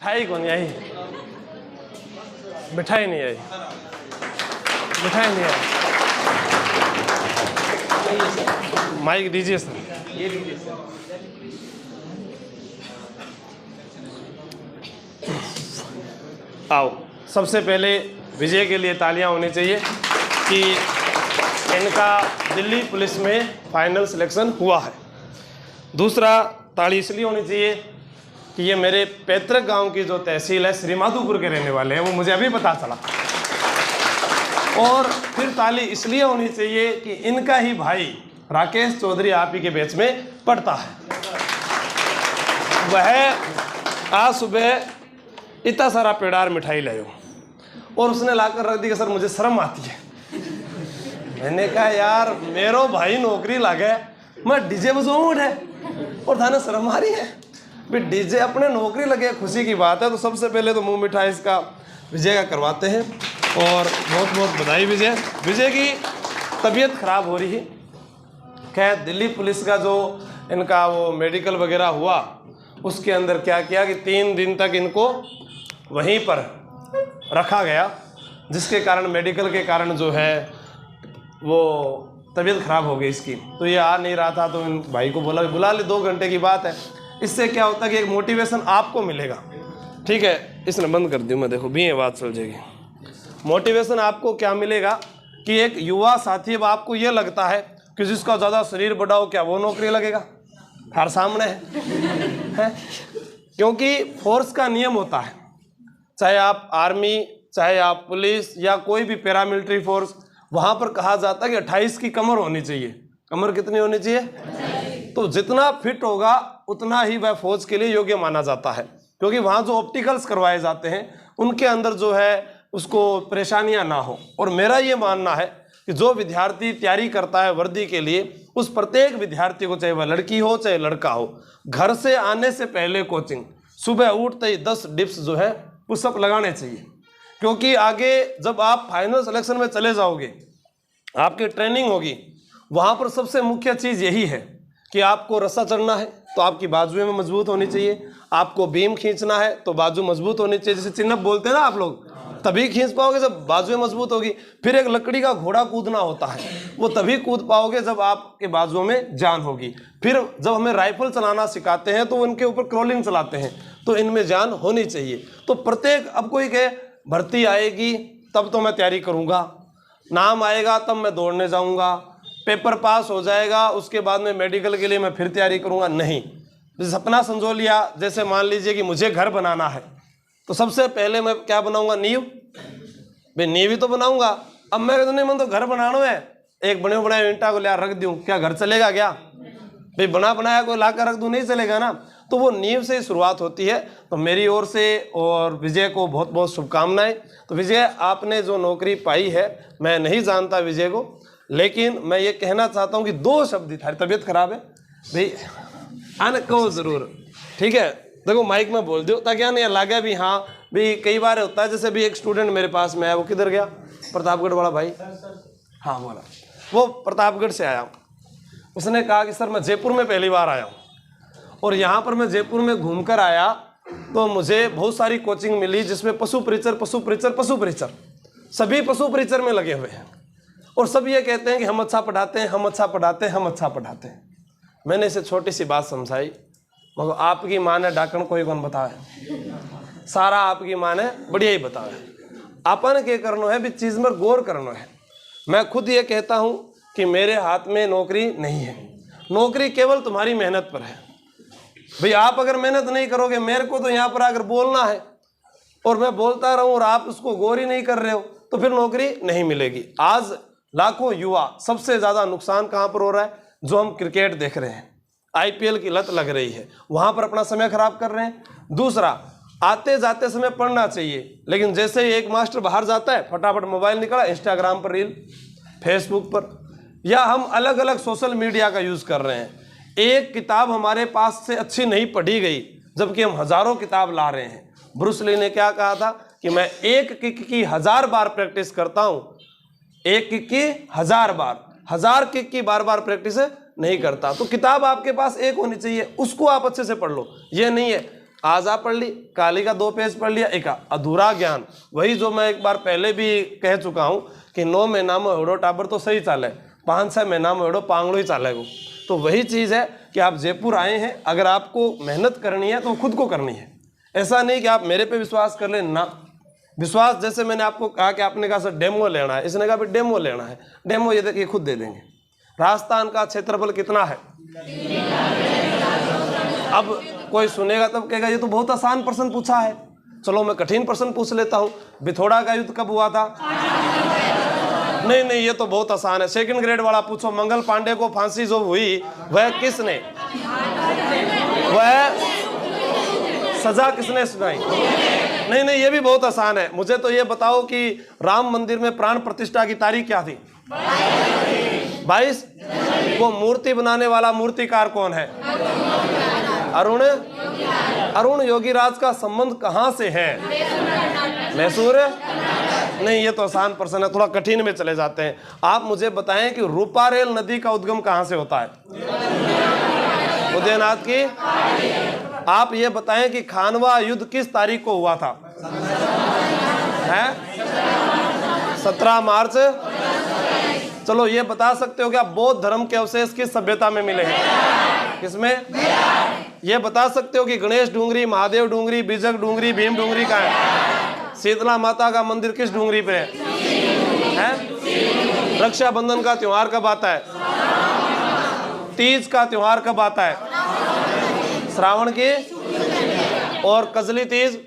मिठाई कौन आई? मिठाई नहीं आई, मिठाई नहीं आई। माइक दीजिए सर। ये दीजिए सर। आओ, सबसे पहले विजय के लिए तालियां होनी चाहिए कि इनका दिल्ली पुलिस में फाइनल सिलेक्शन हुआ है। दूसरा ताली इसलिए होनी चाहिए कि ये मेरे पैतृक गांव की जो तहसील है श्री माधोपुर के रहने वाले हैं, वो मुझे अभी पता चला। और फिर ताली इसलिए होनी चाहिए कि इनका ही भाई राकेश चौधरी आप ही के बैच में पढ़ता है। वह आज सुबह इतना सारा पेड़ार मिठाई लायो और उसने लाकर रख दी कि सर मुझे शर्म आती है। मैंने कहा यार मेरो भाई नौकरी लगे, मैं डीजे बजाऊं है और थाने शर्म आ रही है भी डीजे अपने नौकरी लगे, खुशी की बात है। तो सबसे पहले तो मुंह मिठाई इसका विजय का करवाते हैं और बहुत बहुत बधाई विजय। विजय की तबीयत खराब हो रही है। खैर दिल्ली पुलिस का जो इनका वो मेडिकल वगैरह हुआ उसके अंदर क्या किया कि 3 दिन तक इनको वहीं पर रखा गया, जिसके कारण मेडिकल के कारण जो है वो तबीयत खराब हो गई इसकी। तो ये आ नहीं रहा था, तो इन भाई को बोला बुला ले, 2 घंटे की बात है। इससे क्या होता है कि एक मोटिवेशन आपको मिलेगा। ठीक है, इसने बंद कर दी मैं, देखो भी ये बात चल जाएगी। मोटिवेशन आपको क्या मिलेगा कि एक युवा साथी, अब आपको ये लगता है कि जिसका ज़्यादा शरीर बड़ा हो क्या वो नौकरी लगेगा, हर सामने है? क्योंकि फोर्स का नियम होता है, चाहे आप आर्मी, चाहे आप पुलिस या कोई भी पैरामिलिट्री फोर्स, वहाँ पर कहा जाता है कि 28 की कमर होनी चाहिए। कमर कितनी होनी चाहिए? तो जितना फिट होगा उतना ही वह फौज के लिए योग्य माना जाता है, क्योंकि वहाँ जो ऑप्टिकल्स करवाए जाते हैं उनके अंदर जो है उसको परेशानियाँ ना हो। और मेरा ये मानना है कि जो विद्यार्थी तैयारी करता है वर्दी के लिए, उस प्रत्येक विद्यार्थी को, चाहे वह लड़की हो चाहे लड़का हो, घर से आने से पहले कोचिंग, सुबह उठते ही 10 डिप्स जो है पुशअप लगाने चाहिए। क्योंकि आगे जब आप फाइनल सिलेक्शन में चले जाओगे, आपकी ट्रेनिंग होगी, वहाँ पर सबसे मुख्य चीज़ यही है कि आपको रस्सा चढ़ना है तो आपकी बाजुएं में मजबूत होनी चाहिए, आपको बीम खींचना है तो बाजू मजबूत होनी चाहिए। जैसे चिन्ह बोलते हैं ना आप लोग, तभी खींच पाओगे जब बाजुएं मजबूत होगी। फिर एक लकड़ी का घोड़ा कूदना होता है, वो तभी कूद पाओगे जब आपके बाजुओं में जान होगी। फिर जब हमें राइफल चलाना सिखाते हैं तो उनके ऊपर क्रॉलिंग चलाते हैं, तो इनमें जान होनी चाहिए। तो प्रत्येक, अब कोई कहे भर्ती आएगी तब तो मैं तैयारी करूँगा, नाम आएगा तब मैं दौड़ने जाऊँगा, पेपर पास हो जाएगा उसके बाद में मेडिकल के लिए मैं फिर तैयारी करूँगा, नहीं। सपना संजो लिया, जैसे मान लीजिए कि मुझे घर बनाना है तो सबसे पहले मैं क्या बनाऊंगा? नींव। भाई नींव ही तो बनाऊंगा। अब मैं कहता नहीं, मैं तो घर बनाना है, एक बने बनाए ईंटा को ला रख दूं, क्या घर चलेगा क्या? भाई बना बनाया कोई ला कर रख दूं, नहीं चलेगा ना। तो वो नींव से ही शुरुआत होती है। तो मेरी ओर से और विजय को बहुत बहुत शुभकामनाएं। तो विजय, आपने जो नौकरी पाई है, मैं नहीं जानता विजय को, लेकिन मैं ये कहना चाहता हूँ कि 2 शब्द, थारी तबीयत खराब है भाई, आने कहो जरूर, ठीक है? देखो माइक में बोल दो ताकि नहीं लगे भी हाँ भी। कई बार होता है, जैसे भी एक स्टूडेंट मेरे पास में आया, वो किधर गया? प्रतापगढ़ वाला भाई, हाँ बोला, वो प्रतापगढ़ से आया। उसने कहा कि सर मैं जयपुर में पहली बार आया हूँ और यहाँ पर मैं जयपुर में घूमकर आया तो मुझे बहुत सारी कोचिंग मिली, जिसमें पशु परिचर सभी पशु परिचर में लगे हुए हैं और सब ये कहते हैं कि हम अच्छा पढ़ाते हैं, हम अच्छा पढ़ाते हैं, हम अच्छा पढ़ाते हैं। मैंने इसे छोटी सी बात समझाई, मगर आपकी माँ ने डाकण कोई कौन बतावे, सारा आपकी माँ ने बढ़िया ही बतावे। अपन के करनो है भी चीज़ में गौर करनो है। मैं खुद ये कहता हूँ कि मेरे हाथ में नौकरी नहीं है, नौकरी केवल तुम्हारी मेहनत पर है। भाई आप अगर मेहनत नहीं करोगे, मेरे को तो यहाँ पर आकर बोलना है और मैं बोलता रहूँ और आप उसको गौर ही नहीं कर रहे हो, तो फिर नौकरी नहीं मिलेगी। आज लाखों युवा, सबसे ज़्यादा नुकसान कहाँ पर हो रहा है? जो हम क्रिकेट देख रहे हैं, IPL की लत लग रही है, वहाँ पर अपना समय खराब कर रहे हैं। दूसरा, आते जाते समय पढ़ना चाहिए, लेकिन जैसे ही एक मास्टर बाहर जाता है फटाफट मोबाइल निकाला, इंस्टाग्राम पर रील, फेसबुक पर, या हम अलग अलग सोशल मीडिया का यूज़ कर रहे हैं। एक किताब हमारे पास से अच्छी नहीं पढ़ी गई, जबकि हम हज़ारों किताब ला रहे हैं। ब्रूस ली ने क्या कहा था कि मैं एक किक की 1000 बार प्रैक्टिस करता हूँ, एक किक की 1000 बार, 1000 किक की बार बार प्रैक्टिस नहीं करता। तो किताब आपके पास एक होनी चाहिए, उसको आप अच्छे से पढ़ लो। ये नहीं है आज आप पढ़ ली, काली का 2 पेज पढ़ लिया, एक अधूरा ज्ञान, वही जो मैं एक बार पहले भी कह चुका हूँ कि 9 महीना में एड़ो टाबर तो सही चाले, 5-6 महीना में एड़ो पांगड़ो ही चालेगो। तो वही चीज़ है कि आप जयपुर आए हैं, अगर आपको मेहनत करनी है तो खुद को करनी है। ऐसा नहीं कि आप मेरे पे विश्वास कर लें, ना। विश्वास जैसे मैंने आपको कहा कि आपने कहा सर डेमो लेना है, इसने कहा भी डेमो लेना है, डेमो ये देखिए खुद दे देंगे। राजस्थान का क्षेत्रफल कितना है? अब कोई सुनेगा तब कहेगा ये तो बहुत आसान प्रश्न पूछा है, चलो मैं कठिन प्रश्न पूछ लेता हूँ। बिथोड़ा का युद्ध कब हुआ था? नहीं नहीं, ये तो बहुत आसान है, 2nd ग्रेड वाला पूछो। मंगल पांडे को फांसी जो हुई वह किसने, वह सजा किसने सुनाई? नहीं नहीं, ये भी बहुत आसान है। मुझे तो ये बताओ कि राम मंदिर में प्राण प्रतिष्ठा की तारीख क्या थी? 22। वो मूर्ति बनाने वाला मूर्तिकार कौन है? अरुण योगीराज का संबंध कहां से है? मैसूर? नहीं, ये तो आसान प्रश्न है, थोड़ा कठिन में चले जाते हैं। आप मुझे बताएं कि रूपारेल नदी का उद्गम कहां से होता है? उदयनाथ की। आप ये बताएं कि खानवा युद्ध किस तारीख को हुआ था? है 17 मार्च। चलो ये बता सकते हो क्या बौद्ध धर्म के अवशेष किस सभ्यता में मिले हैं? किसमें? ये बता सकते हो कि गणेश डूंगरी, महादेव डूंगरी, बीजक डूंगरी, भीम डूंगरी का है? शीतला माता का मंदिर किस डूंगरी पे है? रक्षाबंधन का त्योहार कब आता है? तीज का त्योहार कब आता है? श्रावण की। और कजली तीज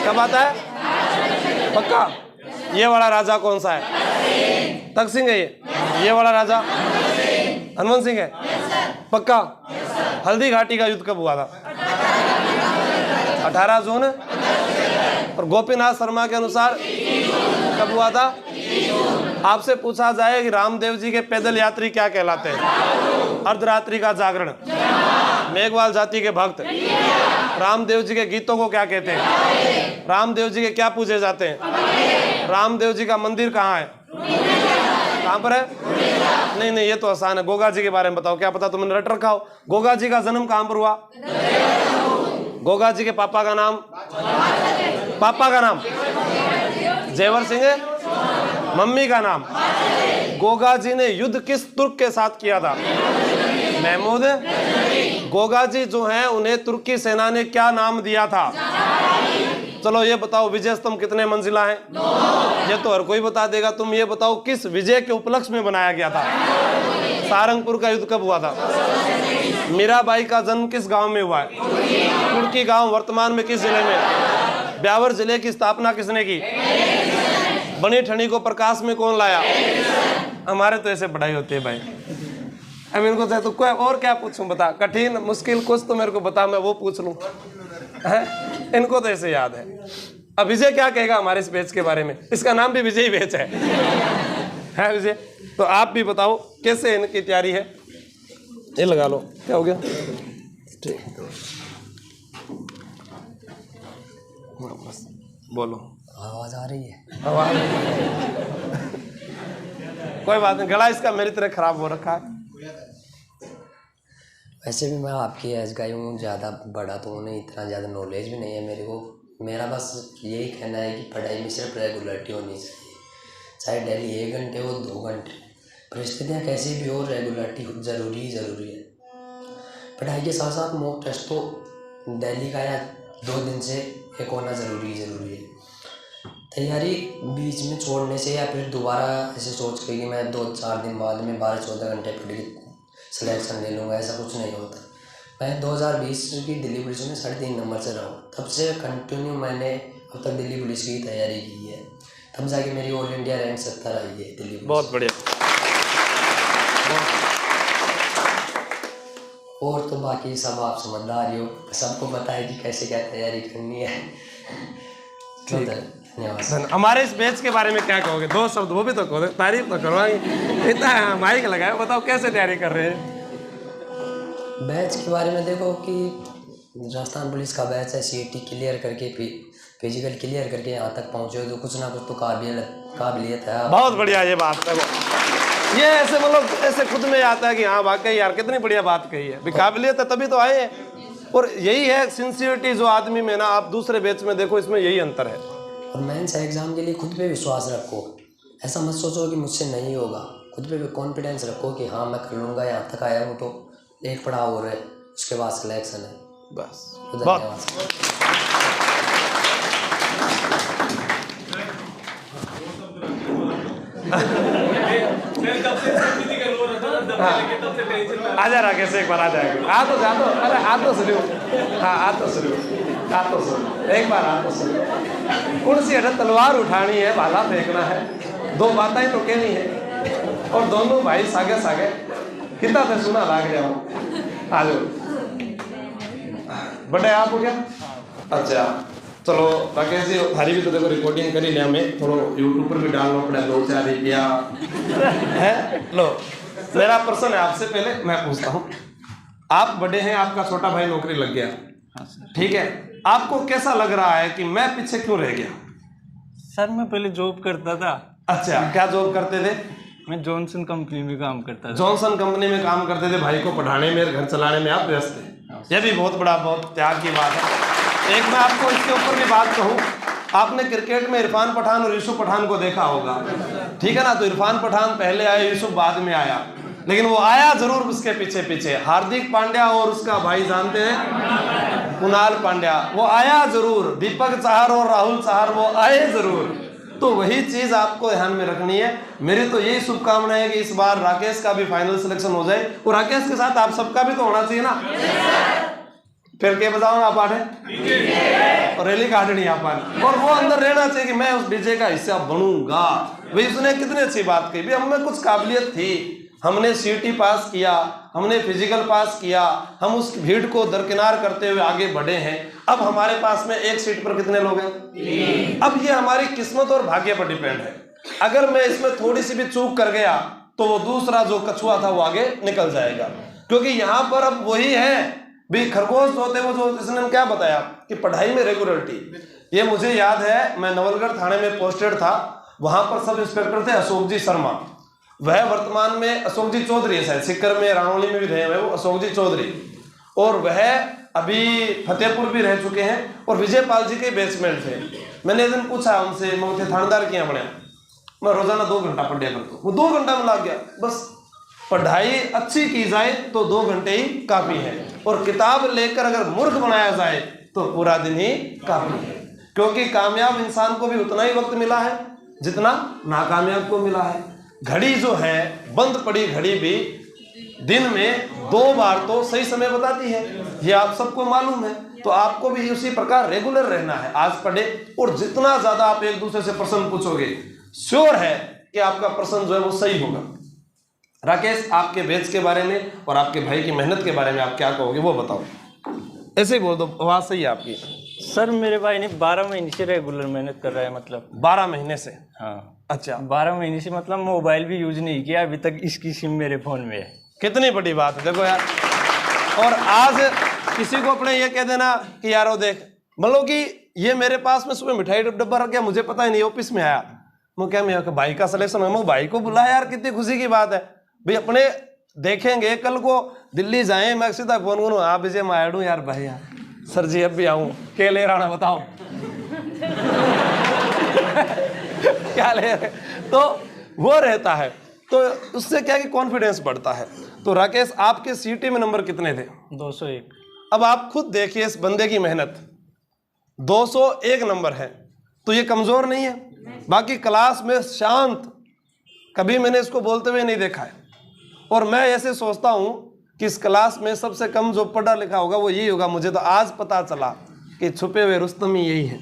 कब आता है? पक्का? ये वाला राजा कौन सा है? तख्त सिंह है ये वाला राजा हनुमान सिंह है? पक्का? हल्दी घाटी का युद्ध कब हुआ था? 18 जून। और गोपीनाथ शर्मा के अनुसार कब हुआ था? आपसे पूछा जाए कि रामदेव जी के पैदल यात्री क्या कहलाते हैं? अर्धरात्रि का जागरण। मेघवाल जाति के भक्त। रामदेव जी के गीतों को क्या कहते हैं? रामदेव जी के क्या पूजे जाते हैं? रामदेव जी का मंदिर कहाँ है? कहाँ पर है? नहीं नहीं, ये तो आसान है। गोगा जी के बारे में बताओ, क्या पता तुमने रट रखा हो। गोगा जी का जन्म कहाँ पर हुआ? गोगा जी के पापा का नाम? पापा का नाम जेवर सिंह है। मम्मी का नाम? गोगा जी ने युद्ध किस तुर्क के साथ किया था? महमूद। गोगा जी जो हैं उन्हें तुर्की सेना ने क्या नाम दिया था? चलो ये बताओ विजय स्तंभ कितने मंजिला है? ये तो हर कोई बता देगा। तुम ये बताओ किस विजय के उपलक्ष्य में बनाया गया था? सारंगपुर का युद्ध कब हुआ था? मीराबाई का जन्म किस गांव में हुआ है? कुर्की गांव वर्तमान में किस जिले में? ब्यावर जिले की स्थापना किसने की? बनी ठनी को प्रकाश में कौन लाया? हमारे तो ऐसे पढ़ाई होती है भाई। अब इनको चाहे तो कोई और क्या पूछूं, बता। कठिन मुश्किल कुछ तो मेरे को बता, मैं वो पूछ लूं। इनको तो ऐसे याद है। अब विजय क्या कहेगा हमारे इस बैच के बारे में? इसका नाम भी विजय बैच है विजय? तो आप भी बताओ कैसे इनकी तैयारी है। ये लगा लो, क्या हो गया? ठीक, बोलो। आवाज आ रही है? आवाज कोई बात नहीं, गला इसका मेरी तरह खराब हो रखा है। वैसे भी मैं आपकी एज का ही हूँ, ज़्यादा बड़ा तो हूँ नहीं, इतना ज़्यादा नॉलेज भी नहीं है मेरे को। मेरा बस यही कहना है कि पढ़ाई में सिर्फ रेगुलरिटी होनी चाहिए, चाहे डेली 1 घंटे हो 2 घंटे, परिस्थितियाँ कैसी भी हो, रेगुलरिटी ज़रूरी है। पढ़ाई के साथ साथ मॉक टेस्ट तो डेली का या 2 दिन से एक होना ज़रूरी है। तैयारी बीच में छोड़ने से या फिर दोबारा ऐसे सोच के कि मैं 2-4 दिन बाद में 12-14 घंटे पढ़ के सिलेक्शन ले लूँगा, ऐसा कुछ नहीं होता। मैं 2020 की दिल्ली पुलिस में 3.5 नंबर से रहा हूँ, तब से कंटिन्यू मैंने अब तक दिल्ली पुलिस की तैयारी की है, तब जाके मेरी ऑल इंडिया रैंक 70 आई है दिल्ली पुलिस। बहुत बढ़िया। और तो बाकी सब आप समझदार ही हो, सबको पता है कि कैसे क्या तैयारी करनी है। धन्यवाद। हमारे इस बैच के बारे में क्या कहोगे? 2 शब्द वो भी तो कहो, तारीफ तो करवाएंगे। इतना माइक लगाया, बताओ कैसे तैयारी कर रहे हैं? बैच के बारे में देखो कि राजस्थान पुलिस का बैच है, CET क्लियर करके फिजिकल क्लियर करके यहाँ तक पहुँचे हो तो कुछ ना कुछ तो काबिलियत है। बहुत बढ़िया ये बात है। ये ऐसे मतलब ऐसे खुद में आता है कि हाँ वाकई यार कितनी बढ़िया बात कही है। काबिलियत है तभी तो आए हैं। और यही है सिंसियरिटी जो आदमी में ना, आप दूसरे बैच में देखो, इसमें यही अंतर है। और मेंस एग्जाम के लिए खुद पे विश्वास रखो, ऐसा मत सोचो कि मुझसे नहीं होगा, खुद पे भी कॉन्फिडेंस रखो कि हाँ मैं कर लूँगा, यहाँ तक आया हूँ तो एक पड़ाव हो रहा है, उसके बाद सिलेक्शन है। बस तो धन्यवाद। आजा राकेश, एक बार आ जाएगा। आ तो जा दो, अरे आ तो सुनियो, हाँ आ तो सुनियो, एक बार आ तो सुनियो। कौन सी अरे तलवार उठानी है, भाला फेंकना है, दो बातें तो कहनी है, और दोनों भाई सागे सागे कितना थे सुना लाग जाओ। आ जाओ, बड़े आप हो क्या? अच्छा चलो राकेश जी, थारी भी तो देखो रिकॉर्डिंग करी ले, हमें थोड़ा यूट्यूब पर भी डालना पड़ा, 2-4 रुपया है। लो मेरा प्रश्न है आपसे, पहले मैं पूछता हूँ, आप बड़े हैं, आपका छोटा भाई नौकरी लग गया, ठीक है, आपको कैसा लग रहा है कि मैं पीछे क्यों रह गया? सर मैं पहले जॉब करता था। अच्छा, क्या जॉब करते थे? मैं जॉनसन कंपनी में काम करता था। जॉनसन कंपनी में काम करते थे, भाई को पढ़ाने में, घर चलाने में आप व्यस्त थे, यह भी बहुत बड़ा, बहुत त्याग की बात है। एक मैं आपको इसके ऊपर भी बात कहूँ, आपने क्रिकेट में इरफान पठान और यूसुफ पठान को देखा होगा, ठीक है ना? तो इरफान पठान पहले आया, यूसुफ बाद में आया, लेकिन वो आया जरूर उसके पीछे पीछे। हार्दिक पांड्या और उसका भाई जानते हैं, कुणाल पांड्या, वो आया जरूर। दीपक चाहर और राहुल चाहर वो आए जरूर। तो वही चीज आपको ध्यान में रखनी है। मेरी तो यही शुभकामना है कि इस बार राकेश का भी फाइनल सिलेक्शन हो जाए, और राकेश के साथ आप सबका भी तो होना चाहिए ना। फिर के बताओ ना पाठ है, और रैली काटनी अपन, और वो अंदर रहना चाहिए कि मैं उस डीजे का हिस्सा बनूंगा। भाई उसने कितनी अच्छी बात कही, भाई हमें कुछ काबिलियत थी, हमने सीटी पास किया, हमने फिजिकल पास किया, हम उस भीड़ को दरकिनार करते हुए आगे बढ़े हैं। अब हमारे पास में एक सीट पर कितने लोग हैं? अब ये हमारी किस्मत और भाग्य पर डिपेंड है। अगर मैं इसमें थोड़ी सी भी चूक कर गया तो वो दूसरा जो कछुआ था वो आगे निकल जाएगा, क्योंकि यहाँ पर अब वही है भी खरगोश होते वो, जो इसने क्या बताया कि पढ़ाई में रेगुलरिटी। ये मुझे याद है, मैं नवलगढ़ थाने में पोस्टेड था, वहां पर सब इंस्पेक्टर थे अशोक जी शर्मा, वह वर्तमान में अशोक जी चौधरी है, शायद सिक्कर में, रानौली में भी रहे हैं वो अशोक जी चौधरी, और वह अभी फतेहपुर भी रह चुके हैं, और विजयपाल जी के बेसमेंट थे। मैंने एक दिन पूछा उनसे, मैं थानेदार किया बने, मैं रोजाना 2 घंटा पढ़ा करता हूँ, वो 2 घंटा में लग गया। बस पढ़ाई अच्छी की जाए तो 2 घंटे ही काफी है, और किताब लेकर अगर मूर्ख बनाया जाए तो पूरा दिन ही काफी है, क्योंकि कामयाब इंसान को भी उतना ही वक्त मिला है जितना नाकामयाब को मिला है। घड़ी जो है, बंद पड़ी घड़ी भी दिन में 2 बार तो सही समय बताती है, ये आप सबको मालूम है। तो आपको भी उसी प्रकार रेगुलर रहना है, आज पढ़े, और जितना ज्यादा आप एक दूसरे से प्रश्न पूछोगे, श्योर है कि आपका प्रश्न जो है वो सही होगा। राकेश, आपके बैच के बारे में और आपके भाई की मेहनत के बारे में आप क्या कहोगे, वो बताओ। ऐसे ही बोल दो, आवाज सही है आपकी। सर मेरे भाई ने 12 महीने से रेगुलर मेहनत कर रहा है, मतलब 12 महीने से? हाँ। अच्छा, 12 महीने से, मतलब मोबाइल भी यूज नहीं किया अभी तक, इसकी सिम मेरे फोन में है। कितनी बड़ी बात है, देखो यार। और आज किसी को अपने ये कह देना कि यार वो देख, मतलब कि ये मेरे पास में सुबह मिठाई डब्बा रख गया, मुझे पता ही नहीं, ऑफिस में आया, मैं क्या, मैं भाई का सिलेक्शन है, मैं भाई को बुलाया, यार कितनी खुशी की बात है भाई। अपने देखेंगे कल को दिल्ली जाएं, मैं सीधा फोन करूँ, हाँ विजय मायडू यार भाई, यार सर जी अब भी आऊँ, क्या ले रहा बताओ क्या ले रहे, तो वो रहता है, तो उससे क्या कि कॉन्फिडेंस बढ़ता है। तो राकेश, आपके सीटी में नंबर कितने थे? 201। अब आप खुद देखिए इस बंदे की मेहनत, 201 नंबर है, तो ये कमजोर नहीं है। बाकी क्लास में शांत, कभी मैंने इसको बोलते हुए नहीं देखा है, और मैं ऐसे सोचता हूं कि इस क्लास में सबसे कम जो पढ़ा लिखा होगा वो यही होगा। मुझे तो आज पता चला कि छुपे हुए रुस्तम ही यही है।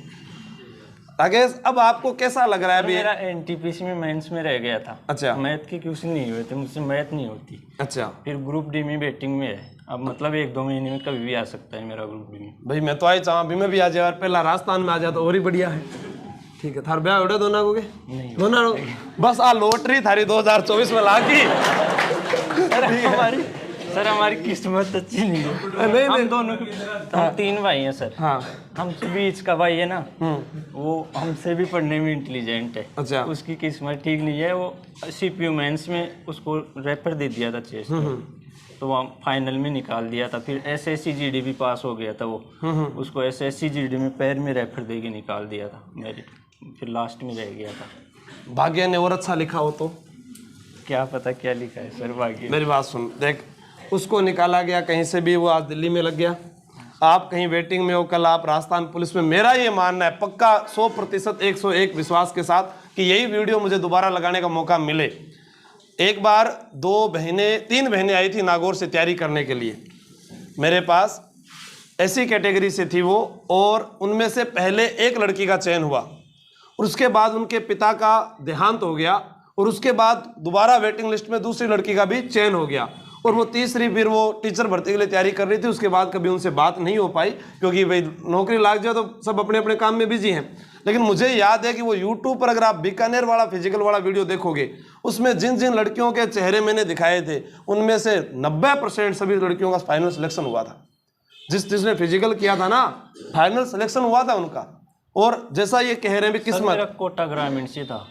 राकेश, अब आपको कैसा लग रहा है? मेरा एनटीपीसी में मेंस में रह गया था। अच्छा। मैथ के क्वेश्चन नहीं हुए थे, मुझसे मैथ नहीं होती। अच्छा। फिर ग्रुप डी में वेटिंग में है, अब मतलब 1-2 महीने में कभी भी आ सकता है मेरा ग्रुप डी में। भाई मैं तो आई चाह भी मैं भी आ जाए, पहला राजस्थान में आ जाए तो और ही बढ़िया है। ठीक है, थार ब्याह उड़े दोनों को के? नहीं, दोनों बस आ लॉटरी थारी 2024 में लागी। हमारी किस्मत अच्छी नहीं है। नहीं हम दोनों, हम 3 भाई हैं सर। हाँ। हम बीच का भाई है ना, वो हमसे भी पढ़ने में इंटेलिजेंट है। अच्छा। उसकी किस्मत ठीक नहीं है, वो सीपीयू मेंस में उसको रेफर दे दिया था चेस। तो वहाँ फाइनल में निकाल दिया था। फिर SSC GD भी पास हो गया था वो, उसको SSC GD में पैर में रेफर दे के निकाल दिया था मेरिट, फिर लास्ट में रह गया था। भाग्य ने और अच्छा लिखा हो तो क्या पता क्या लिखा है सर भाग्य। मेरी बात सुन, देख उसको निकाला गया कहीं से भी, वो आज दिल्ली में लग गया, आप कहीं वेटिंग में हो, कल आप राजस्थान पुलिस में। मेरा ये मानना है पक्का 100% 101 विश्वास के साथ कि यही वीडियो मुझे दोबारा लगाने का मौका मिले। एक बार 3 बहनें आई थी नागौर से तैयारी करने के लिए मेरे पास, ऐसी कैटेगरी से थी वो, और उनमें से पहले एक लड़की का चयन हुआ और उसके बाद उनके पिता का देहांत हो गया और उसके बाद दोबारा वेटिंग लिस्ट में दूसरी लड़की का भी चयन हो गया और वो तीसरी फिर वो टीचर भर्ती के लिए तैयारी कर रही थी। उसके बाद कभी उनसे बात नहीं हो पाई क्योंकि भाई नौकरी लग जाए तो सब अपने अपने काम में बिजी हैं। लेकिन मुझे याद है कि वो यूट्यूब पर अगर आप बीकानेर वाला फिजिकल वाला वीडियो देखोगे, उसमें जिन जिन लड़कियों के चेहरे मैंने दिखाए थे उनमें से 90% सभी लड़कियों का फाइनल सिलेक्शन हुआ था। जिसने फिजिकल किया था ना, फाइनल सिलेक्शन हुआ था उनका। और जैसा ये कह रहे हैं भी किस्मत, मेरा कोटा ग्रामीण से था।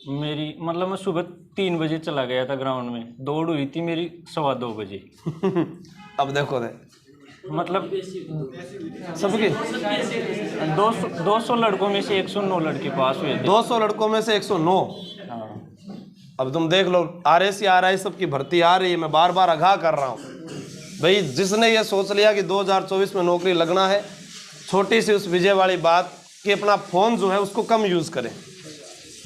मेरी मतलब मैं सुबह 3 बजे चला गया था ग्राउंड में, दौड़ हुई थी मेरी 2:15 बजे। अब देखो दे मतलब सबके 200 लड़कों में से 109 लड़के पास हुए थे। 200 लड़कों में से 109। हाँ। अब तुम देख लो, RSC सबकी भर्ती आ रही है। मैं बार बार आगाह कर रहा हूँ भाई, जिसने ये सोच लिया कि 2024 में नौकरी लगना है, छोटी सी उस विजय वाली बात कि अपना फ़ोन जो है उसको कम यूज़ करें।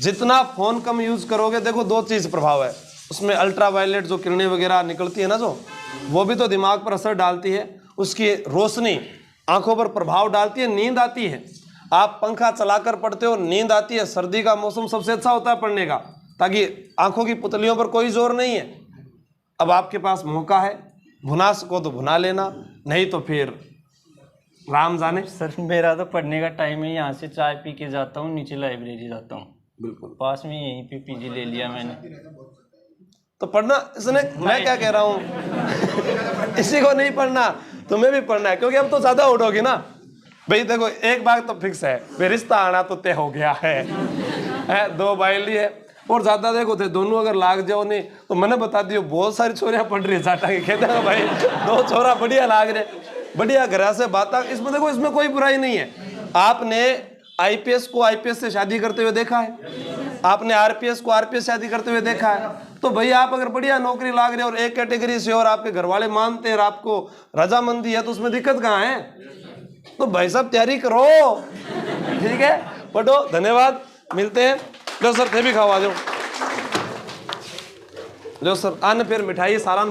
जितना फ़ोन कम यूज़ करोगे, देखो 2 चीज़ प्रभाव है उसमें, अल्ट्रा वायलेट जो किरणें वगैरह निकलती है ना, जो वो भी तो दिमाग पर असर डालती है, उसकी रोशनी आंखों पर प्रभाव डालती है, नींद आती है। आप पंखा चलाकर पढ़ते हो, नींद आती है। सर्दी का मौसम सबसे अच्छा होता है पढ़ने का, ताकि आंखों की पुतलियों पर कोई जोर नहीं है। अब आपके पास मौका है, भुना सको तो भुना लेना, नहीं तो फिर राम जाने। सर मेरा तो पढ़ने का टाइम है, यहाँ से चाय पी के जाता हूँ, नीचे लाइब्रेरी जाता हूँ, बिल्कुल पास में यहीं पे PG ले लिया मैंने। तो पढ़ना इसने, मैं क्या कह रहा हूँ इसी को नहीं पढ़ना, तुम्हें भी पढ़ना है, क्योंकि अब तो ज्यादा उठोगी ना भाई। देखो एक बात तो फिक्स है, फिर रिश्ता आना तो तय हो गया है 2 बाइली है और ज्यादा देखो थे दोनों अगर लाग जाओ नहीं तो मैंने बता दियो बहुत सारी छोरियां पढ़ रही है जाटा के, कहते हैं भाई 2 छोरा बढ़िया लाग रहे, बढ़िया घर से बात। इसमें देखो, इसमें कोई बुराई नहीं है। आपने IPS को IPS से शादी करते हुए देखा है, आपने RPS को RPS शादी करते हुए देखा है, तो भाई आप अगर बढ़िया नौकरी लाग रहे हो और एक कैटेगरी से और आपके घर वाले मानते हैं और आपको रजामंदी है, तो उसमें दिक्कत कहाँ है? तो भाई साहब तैयारी करो, ठीक है, पढ़ो। धन्यवाद, मिलते हैं। लो सर थे भी खाओ, आ जाओ। लो सर, आने फिर मिठाई सारा